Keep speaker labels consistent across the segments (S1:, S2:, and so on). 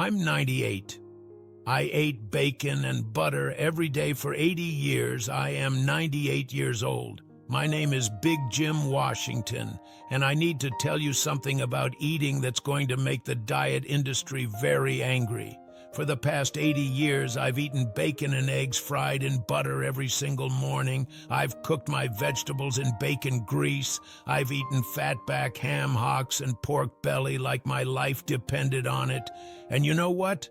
S1: I'm 98. I ate bacon and butter every day for 80 years. I am 98 years old. My name is Big Jim Washington, and I need to tell you something about eating that's going to make the diet industry very angry. For the past 80 years, I've eaten bacon and eggs fried in butter every single morning. I've cooked my vegetables in bacon grease. I've eaten fatback, ham hocks, and pork belly like my life depended on it. And you know what?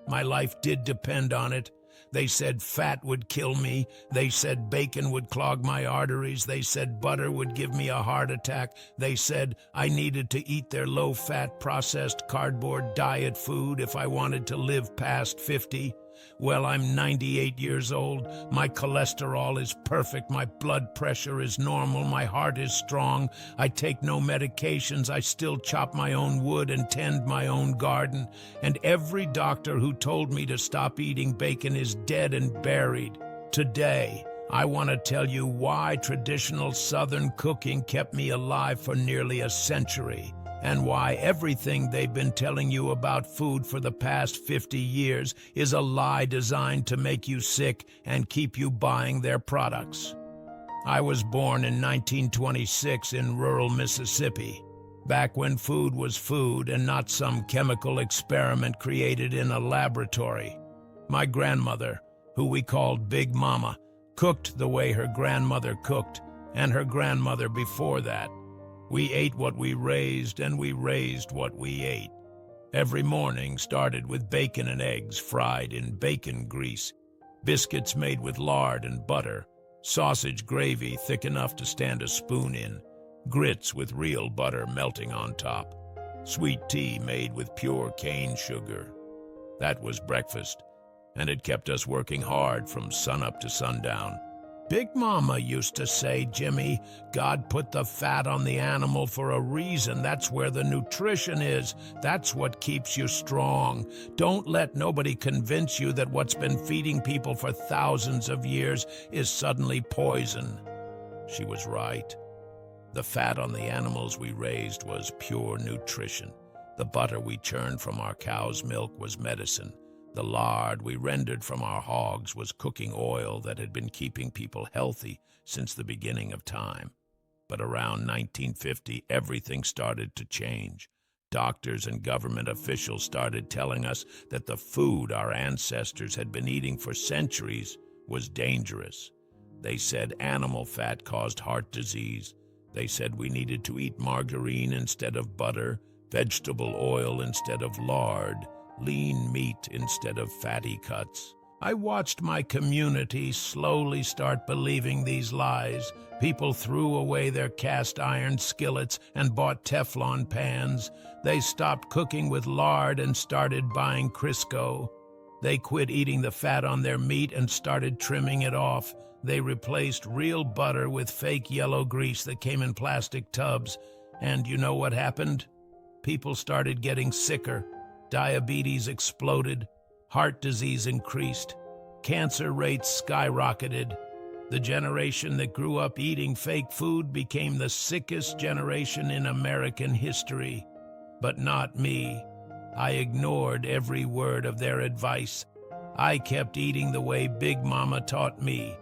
S1: My life did depend on it. They said fat would kill me. They said bacon would clog my arteries. They said butter would give me a heart attack. They said I needed to eat their low-fat, processed, cardboard diet food if I wanted to live past 50. Well, I'm 98 years old. My cholesterol is perfect. My blood pressure is normal. My heart is strong. I take no medications. I still chop my own wood and tend my own garden. And every doctor who told me to stop eating bacon is dead and buried. Today, I want to tell you why traditional Southern cooking kept me alive for nearly a century, and why everything they've been telling you about food for the past 50 years is a lie designed to make you sick and keep you buying their products. I was born in 1926 in rural Mississippi, back when food was food and not some chemical experiment created in a laboratory. My grandmother, who we called Big Mama, cooked the way her grandmother cooked, and her grandmother before that. We ate what we raised, and we raised what we ate. Every morning started with bacon and eggs fried in bacon grease, biscuits made with lard and butter, sausage gravy thick enough to stand a spoon in, grits with real butter melting on top, sweet tea made with pure cane sugar. That was breakfast, and it kept us working hard from sunup to sundown. Big Mama used to say, Jimmy, God put the fat on the animal for a reason. That's where the nutrition is. That's what keeps you strong. Don't let nobody convince you that what's been feeding people for thousands of years is suddenly poison. She was right. The fat on the animals we raised was pure nutrition. The butter we churned from our cow's milk was medicine. The lard we rendered from our hogs was cooking oil that had been keeping people healthy since the beginning of time. But around 1950, everything started to change. Doctors and government officials started telling us that the food our ancestors had been eating for centuries was dangerous. They said animal fat caused heart disease. They said we needed to eat margarine instead of butter, vegetable oil instead of lard, lean meat instead of fatty cuts. I watched my community slowly start believing these lies. People threw away their cast iron skillets and bought Teflon pans. They stopped cooking with lard and started buying Crisco. They quit eating the fat on their meat and started trimming it off. They replaced real butter with fake yellow grease that came in plastic tubs. And you know what happened? People started getting sicker. Diabetes exploded, heart disease increased, cancer rates skyrocketed. The generation that grew up eating fake food became the sickest generation in American history. But not me. I ignored every word of their advice. I kept eating the way Big Mama taught me.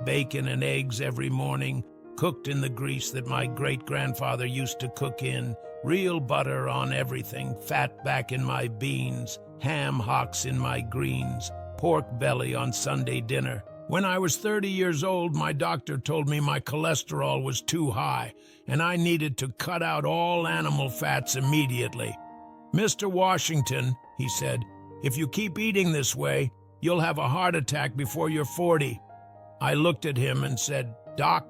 S1: Bacon and eggs every morning, cooked in the grease that my great-grandfather used to cook in, real butter on everything, fat back in my beans, ham hocks in my greens, pork belly on Sunday dinner. When I was 30 years old, my doctor told me my cholesterol was too high, and I needed to cut out all animal fats immediately. Mr. Washington, he said, if you keep eating this way, you'll have a heart attack before you're 40. I looked at him and said, Doc,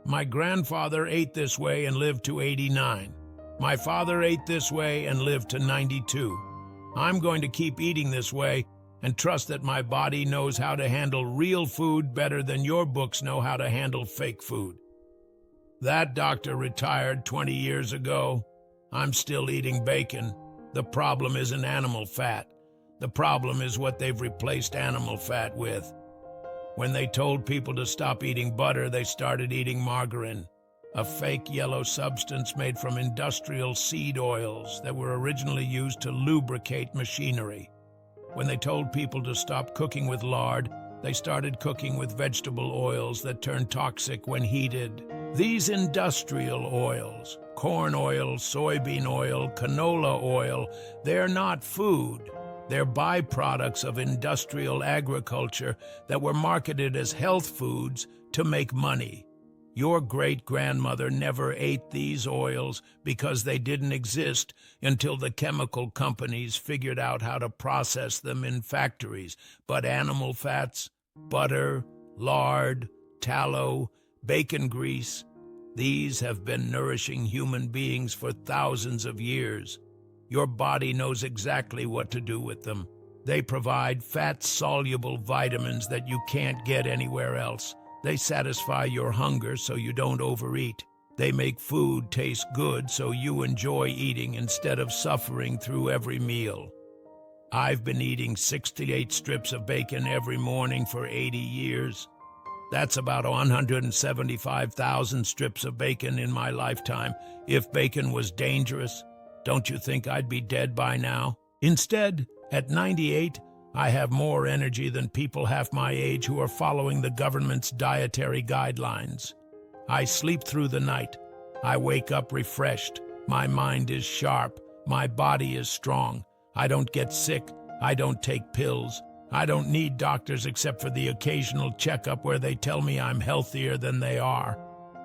S1: my grandfather ate this way and lived to 89. My father ate this way and lived to 92. I'm going to keep eating this way and trust that my body knows how to handle real food better than your books know how to handle fake food. That doctor retired 20 years ago. I'm still eating bacon. The problem isn't animal fat. The problem is what they've replaced animal fat with. When they told people to stop eating butter, they started eating margarine. a fake yellow substance made from industrial seed oils that were originally used to lubricate machinery. When they told people to stop cooking with lard, they started cooking with vegetable oils that turn toxic when heated. These industrial oils, corn oil, soybean oil, canola oil, they're not food. They're byproducts of industrial agriculture that were marketed as health foods to make money. Your great-grandmother never ate these oils because they didn't exist until the chemical companies figured out how to process them in factories. But animal fats, butter, lard, tallow, bacon grease, these have been nourishing human beings for thousands of years. Your body knows exactly what to do with them. They provide fat-soluble vitamins that you can't get anywhere else. They satisfy your hunger so you don't overeat. They make food taste good so you enjoy eating instead of suffering through every meal. I've been eating 68 strips of bacon every morning for 80 years. That's about 175,000 strips of bacon in my lifetime. If bacon was dangerous, don't you think I'd be dead by now? Instead, at 98, I have more energy than people half my age who are following the government's dietary guidelines. I sleep through the night. I wake up refreshed. My mind is sharp. My body is strong. I don't get sick. I don't take pills. I don't need doctors except for the occasional checkup where they tell me I'm healthier than they are.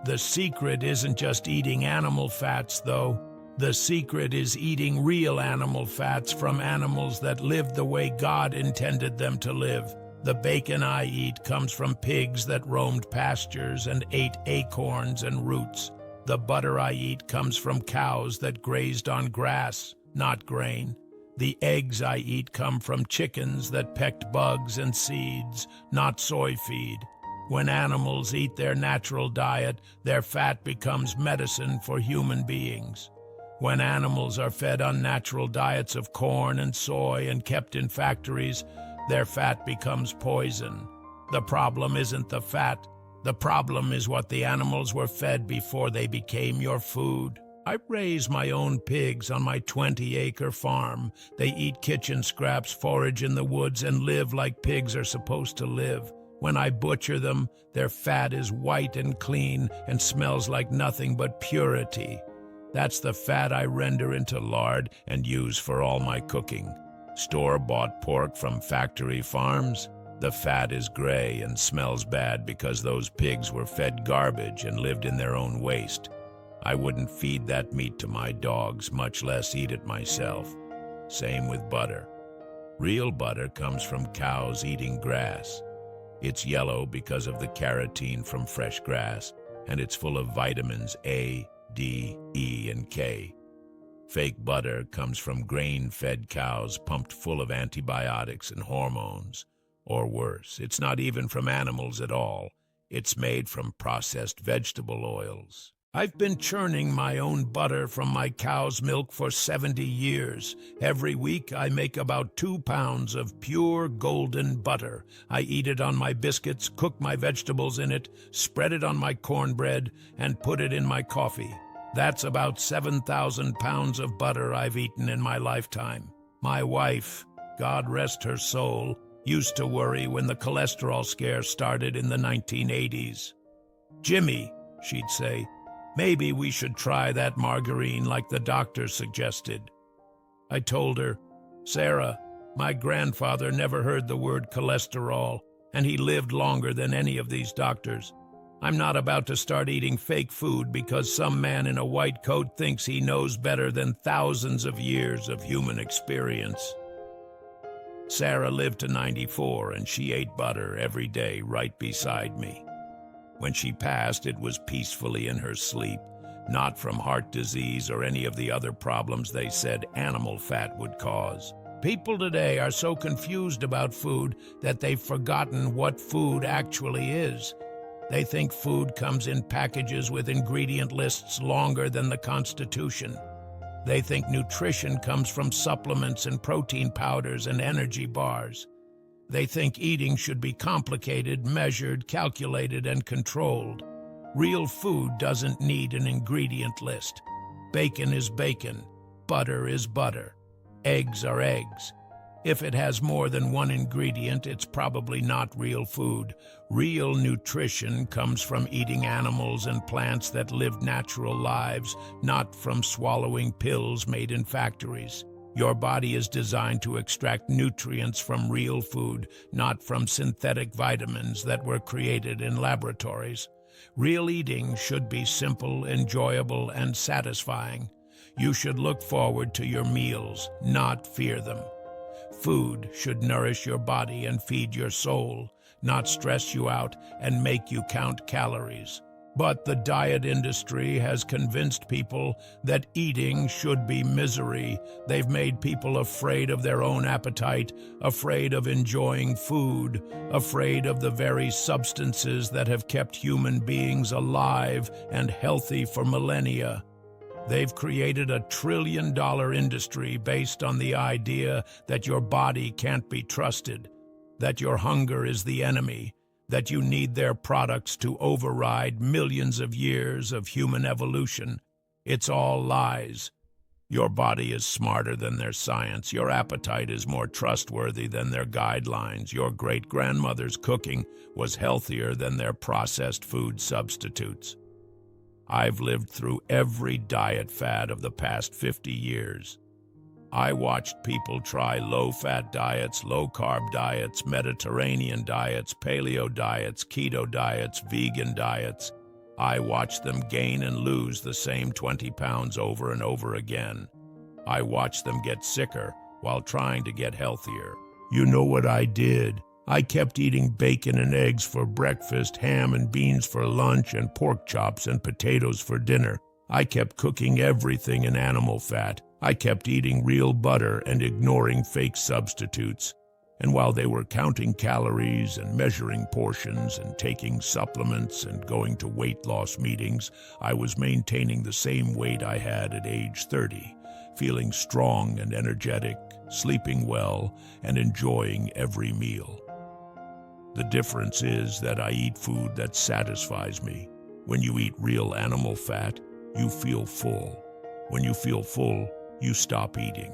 S1: The secret isn't just eating animal fats, though. The secret is eating real animal fats from animals that live the way God intended them to live. The bacon I eat comes from pigs that roamed pastures and ate acorns and roots. The butter I eat comes from cows that grazed on grass, not grain. The eggs I eat come from chickens that pecked bugs and seeds, not soy feed. When animals eat their natural diet, their fat becomes medicine for human beings. When animals are fed unnatural diets of corn and soy and kept in factories, their fat becomes poison. The problem isn't the fat. The problem is what the animals were fed before they became your food. I raise my own pigs on my 20-acre farm. They eat kitchen scraps, forage in the woods, and live like pigs are supposed to live. When I butcher them, their fat is white and clean and smells like nothing but purity. That's the fat I render into lard and use for all my cooking. Store-bought pork from factory farms? The fat is gray and smells bad because those pigs were fed garbage and lived in their own waste. I wouldn't feed that meat to my dogs, much less eat it myself. Same with butter. Real butter comes from cows eating grass. It's yellow because of the carotene from fresh grass, and it's full of vitamins A, D, E, and K. Fake butter comes from grain-fed cows pumped full of antibiotics and hormones. Or worse, it's not even from animals at all. It's made from processed vegetable oils. I've been churning my own butter from my cow's milk for 70 years. Every week I make about 2 pounds of pure golden butter. I eat it on my biscuits, cook my vegetables in it, spread it on my cornbread, and put it in my coffee. That's about 7,000 pounds of butter I've eaten in my lifetime. My wife, God rest her soul, used to worry when the cholesterol scare started in the 1980s. "Jimmy," she'd say, "maybe we should try that margarine like the doctor suggested." I told her, "Sarah, my grandfather never heard the word cholesterol, and he lived longer than any of these doctors. I'm not about to start eating fake food because some man in a white coat thinks he knows better than thousands of years of human experience." Sarah lived to 94, and she ate butter every day right beside me. When she passed, it was peacefully in her sleep, not from heart disease or any of the other problems they said animal fat would cause. People today are so confused about food that they've forgotten what food actually is. They think food comes in packages with ingredient lists longer than the Constitution. They think nutrition comes from supplements and protein powders and energy bars. They think eating should be complicated, measured, calculated, and controlled. Real food doesn't need an ingredient list. Bacon is bacon. Butter is butter. Eggs are eggs. If it has more than one ingredient, it's probably not real food. Real nutrition comes from eating animals and plants that live natural lives, not from swallowing pills made in factories. Your body is designed to extract nutrients from real food, not from synthetic vitamins that were created in laboratories. Real eating should be simple, enjoyable, and satisfying. You should look forward to your meals, not fear them. Food should nourish your body and feed your soul, not stress you out and make you count calories. But the diet industry has convinced people that eating should be misery. They've made people afraid of their own appetite, afraid of enjoying food, afraid of the very substances that have kept human beings alive and healthy for millennia. They've created a trillion-dollar industry based on the idea that your body can't be trusted, that your hunger is the enemy, that you need their products to override millions of years of human evolution. It's all lies. Your body is smarter than their science. Your appetite is more trustworthy than their guidelines. Your great-grandmother's cooking was healthier than their processed food substitutes. I've lived through every diet fad of the past 50 years. I watched people try low-fat diets, low-carb diets, Mediterranean diets, paleo diets, keto diets, vegan diets. I watched them gain and lose the same 20 pounds over and over again. I watched them get sicker while trying to get healthier. You know what I did? I kept eating bacon and eggs for breakfast, ham and beans for lunch, and pork chops and potatoes for dinner. I kept cooking everything in animal fat. I kept eating real butter and ignoring fake substitutes. And while they were counting calories and measuring portions and taking supplements and going to weight loss meetings, I was maintaining the same weight I had at age 30, feeling strong and energetic, sleeping well, and enjoying every meal. The difference is that I eat food that satisfies me. When you eat real animal fat, you feel full. When you feel full, you stop eating.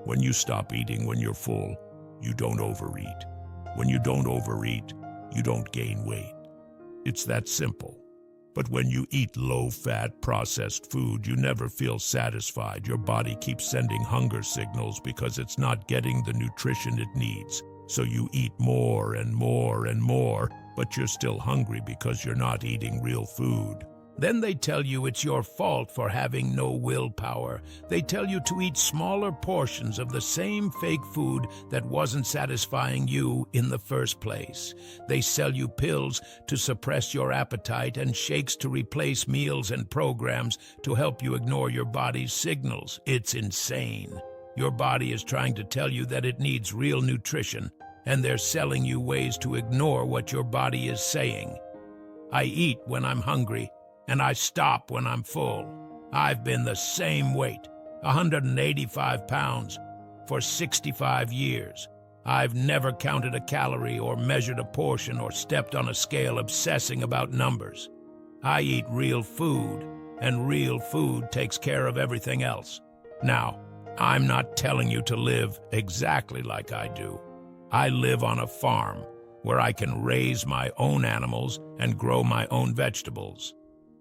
S1: When you stop eating when you're full, you don't overeat. When you don't overeat, you don't gain weight. It's that simple. But when you eat low-fat processed food, you never feel satisfied. Your body keeps sending hunger signals because it's not getting the nutrition it needs. So you eat more and more and more, but you're still hungry because you're not eating real food. Then they tell you it's your fault for having no willpower. They tell you to eat smaller portions of the same fake food that wasn't satisfying you in the first place. They sell you pills to suppress your appetite and shakes to replace meals and programs to help you ignore your body's signals. It's insane. Your body is trying to tell you that it needs real nutrition, and they're selling you ways to ignore what your body is saying. I eat when I'm hungry, and I stop when I'm full. I've been the same weight, 185 pounds, for 65 years. I've never counted a calorie or measured a portion or stepped on a scale obsessing about numbers. I eat real food, and real food takes care of everything else. Now, I'm not telling you to live exactly like I do. I live on a farm where I can raise my own animals and grow my own vegetables.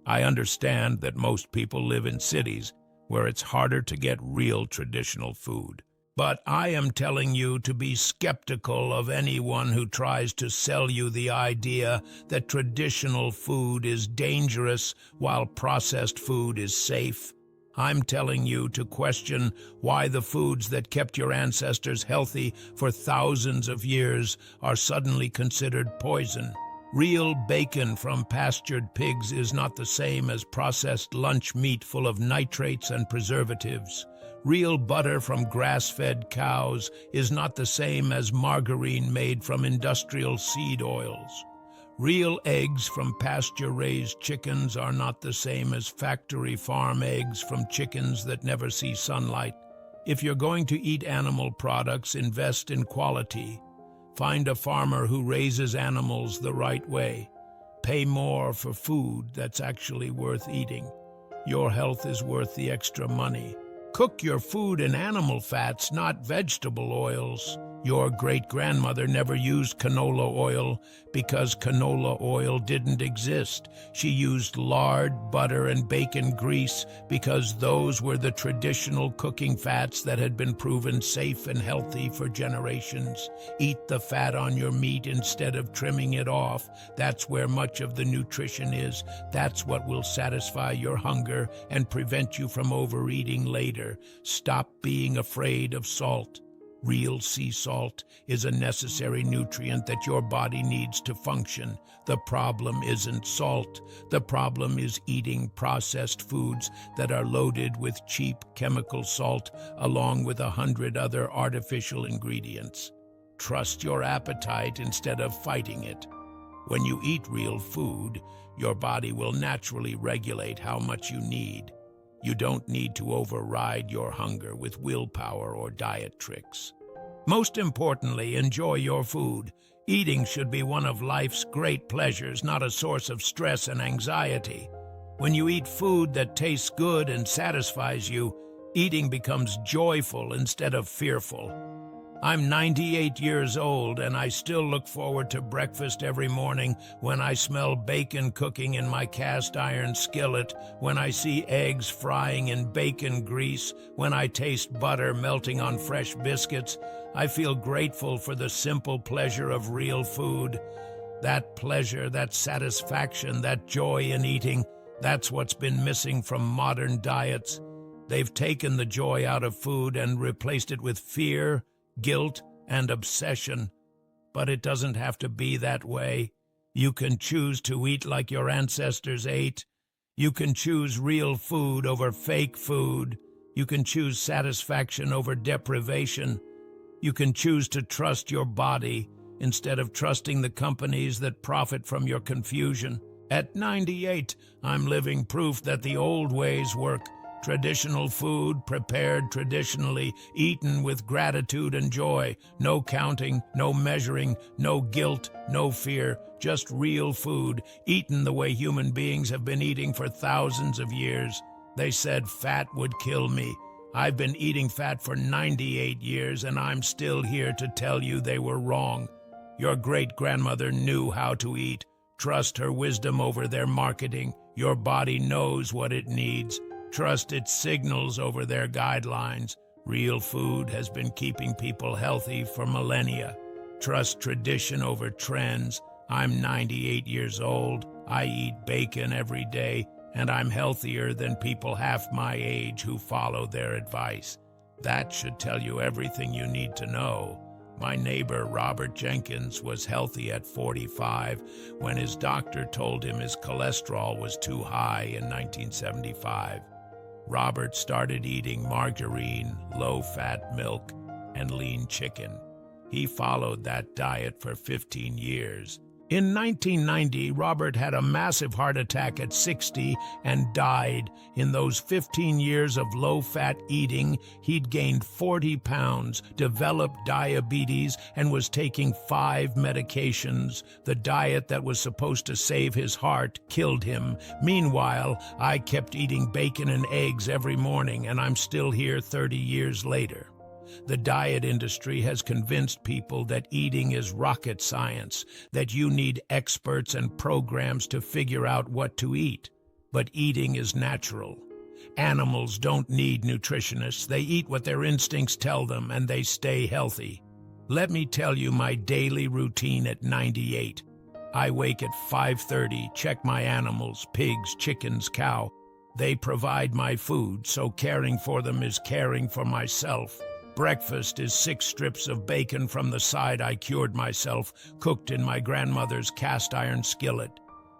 S1: I understand that most people live in cities where it's harder to get real traditional food. But I am telling you to be skeptical of anyone who tries to sell you the idea that traditional food is dangerous while processed food is safe. I'm telling you to question why the foods that kept your ancestors healthy for thousands of years are suddenly considered poison. Real bacon from pastured pigs is not the same as processed lunch meat full of nitrates and preservatives. Real butter from grass-fed cows is not the same as margarine made from industrial seed oils. Real eggs from pasture-raised chickens are not the same as factory farm eggs from chickens that never see sunlight. If you're going to eat animal products, invest in quality. Find a farmer who raises animals the right way. Pay more for food that's actually worth eating. Your health is worth the extra money. Cook your food in animal fats, not vegetable oils. Your great-grandmother never used canola oil because canola oil didn't exist. She used lard, butter, and bacon grease because those were the traditional cooking fats that had been proven safe and healthy for generations. Eat the fat on your meat instead of trimming it off. That's where much of the nutrition is. That's what will satisfy your hunger and prevent you from overeating later. Stop being afraid of salt. Real sea salt is a necessary nutrient that your body needs to function. The problem isn't salt. The problem is eating processed foods that are loaded with cheap chemical salt along with 100 other artificial ingredients. Trust your appetite instead of fighting it. When you eat real food, your body will naturally regulate how much you need. You don't need to override your hunger with willpower or diet tricks. Most importantly, enjoy your food. Eating should be one of life's great pleasures, not a source of stress and anxiety. When you eat food that tastes good and satisfies you, eating becomes joyful instead of fearful. I'm 98 years old, and I still look forward to breakfast every morning when I smell bacon cooking in my cast iron skillet, when I see eggs frying in bacon grease, when I taste butter melting on fresh biscuits. I feel grateful for the simple pleasure of real food. That pleasure, that satisfaction, that joy in eating, that's what's been missing from modern diets. They've taken the joy out of food and replaced it with fear, guilt, and obsession. But it doesn't have to be that way. You can choose to eat like your ancestors ate. You can choose real food over fake food. You can choose satisfaction over deprivation. You can choose to trust your body instead of trusting the companies that profit from your confusion. At 98, I'm living proof that the old ways work. Traditional food, prepared traditionally, eaten with gratitude and joy. No counting, no measuring, no guilt, no fear. Just real food, eaten the way human beings have been eating for thousands of years. They said fat would kill me. I've been eating fat for 98 years, and I'm still here to tell you they were wrong. Your great-grandmother knew how to eat. Trust her wisdom over their marketing. Your body knows what it needs. Trust its signals over their guidelines. Real food has been keeping people healthy for millennia. Trust tradition over trends. I'm 98 years old. I eat bacon every day, and I'm healthier than people half my age who follow their advice. That should tell you everything you need to know. My neighbor, Robert Jenkins, was healthy at 45 when his doctor told him his cholesterol was too high in 1975. Robert started eating margarine, low-fat milk, and lean chicken. He followed that diet for 15 years. In 1990, Robert had a massive heart attack at 60 and died. In those 15 years of low-fat eating, he'd gained 40 pounds, developed diabetes, and was taking 5 medications. The diet that was supposed to save his heart killed him. Meanwhile, I kept eating bacon and eggs every morning, and I'm still here 30 years later. The diet industry has convinced people that eating is rocket science, that you need experts and programs to figure out what to eat. But eating is natural. Animals don't need nutritionists. They eat what their instincts tell them, and they stay healthy. Let me tell you my daily routine at 98. I wake at 5:30, check my animals, pigs, chickens, cow. They provide my food, so caring for them is caring for myself. Breakfast is 6 strips of bacon from the side I cured myself, cooked in my grandmother's cast iron skillet.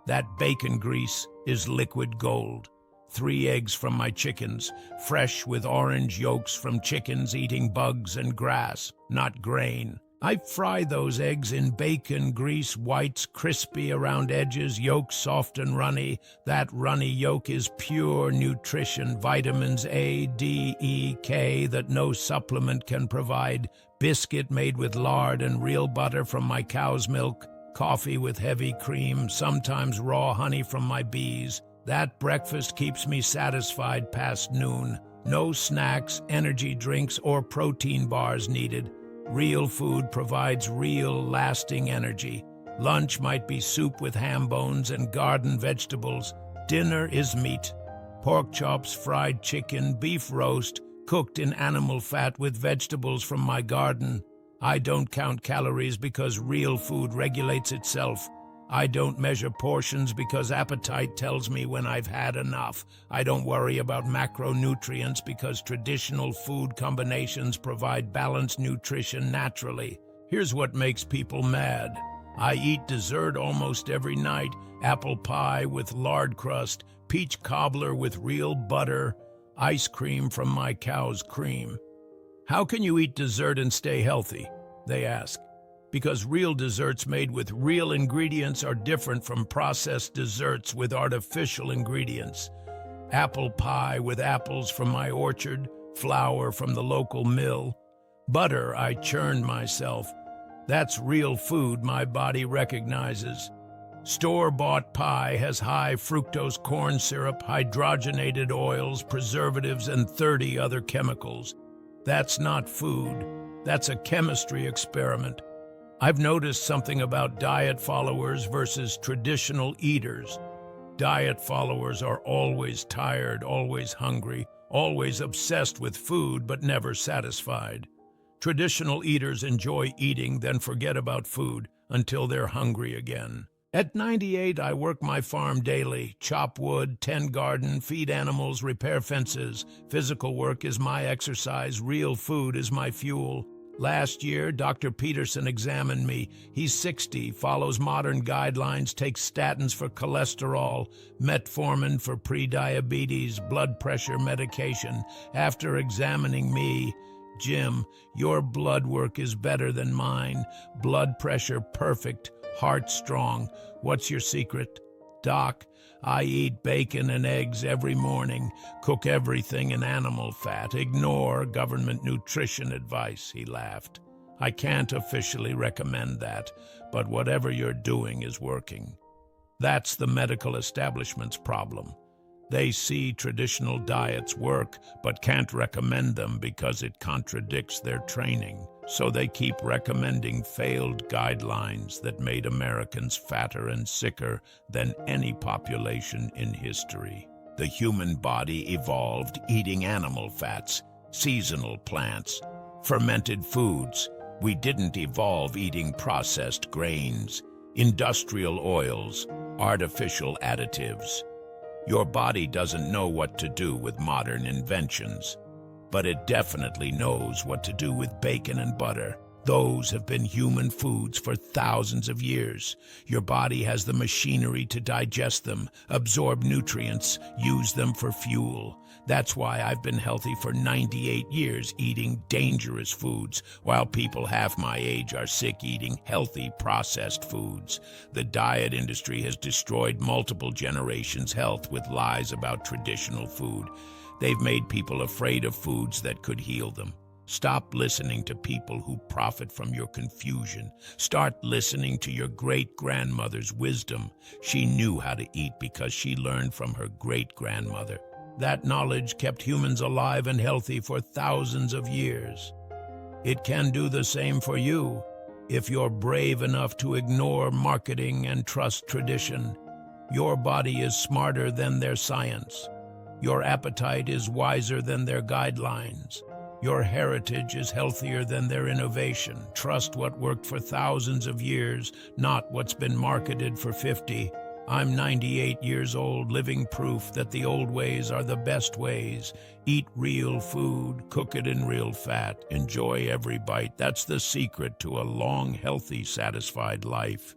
S1: That bacon grease is liquid gold. 3 eggs from my chickens, fresh with orange yolks from chickens eating bugs and grass, not grain. I fry those eggs in bacon grease, whites crispy around edges, yolks soft and runny. That runny yolk is pure nutrition, vitamins A, D, E, K that no supplement can provide. Biscuit made with lard and real butter from my cow's milk. Coffee with heavy cream, sometimes raw honey from my bees. That breakfast keeps me satisfied past noon. No snacks, energy drinks, or protein bars needed. Real food provides real, lasting energy. Lunch might be soup with ham bones and garden vegetables. Dinner is meat. Pork chops, fried chicken, beef roast, cooked in animal fat with vegetables from my garden. I don't count calories because real food regulates itself. I don't measure portions because appetite tells me when I've had enough. I don't worry about macronutrients because traditional food combinations provide balanced nutrition naturally. Here's what makes people mad. I eat dessert almost every night: apple pie with lard crust, peach cobbler with real butter, ice cream from my cow's cream. How can you eat dessert and stay healthy? They ask. Because real desserts made with real ingredients are different from processed desserts with artificial ingredients. Apple pie with apples from my orchard, flour from the local mill, butter I churned myself. That's real food my body recognizes. Store-bought pie has high fructose corn syrup, hydrogenated oils, preservatives, and 30 other chemicals. That's not food. That's a chemistry experiment. I've noticed something about diet followers versus traditional eaters. Diet followers are always tired, always hungry, always obsessed with food but never satisfied. Traditional eaters enjoy eating, then forget about food until they're hungry again. At 98, I work my farm daily, chop wood, tend garden, feed animals, repair fences. Physical work is my exercise, real food is my fuel. Last year, Dr. Peterson examined me. He's 60, follows modern guidelines, takes statins for cholesterol, metformin for prediabetes, blood pressure medication. After examining me, "Jim, your blood work is better than mine. Blood pressure perfect, heart strong. What's your secret?" "Doc, I eat bacon and eggs every morning, cook everything in animal fat, ignore government nutrition advice," he laughed. "I can't officially recommend that, but whatever you're doing is working." That's the medical establishment's problem. They see traditional diets work, but can't recommend them because it contradicts their training. So they keep recommending failed guidelines that made Americans fatter and sicker than any population in history. The human body evolved eating animal fats, seasonal plants, fermented foods. We didn't evolve eating processed grains, industrial oils, artificial additives. Your body doesn't know what to do with modern inventions, but it definitely knows what to do with bacon and butter. Those have been human foods for thousands of years. Your body has the machinery to digest them, absorb nutrients, use them for fuel. That's why I've been healthy for 98 years, eating dangerous foods, while people half my age are sick eating healthy, processed foods. The diet industry has destroyed multiple generations' health with lies about traditional food. They've made people afraid of foods that could heal them. Stop listening to people who profit from your confusion. Start listening to your great-grandmother's wisdom. She knew how to eat because she learned from her great-grandmother. That knowledge kept humans alive and healthy for thousands of years. It can do the same for you if you're brave enough to ignore marketing and trust tradition. Your body is smarter than their science. Your appetite is wiser than their guidelines. Your heritage is healthier than their innovation. Trust what worked for thousands of years, not what's been marketed for 50. I'm 98 years old, living proof that the old ways are the best ways. Eat real food, cook it in real fat, enjoy every bite. That's the secret to a long, healthy, satisfied life.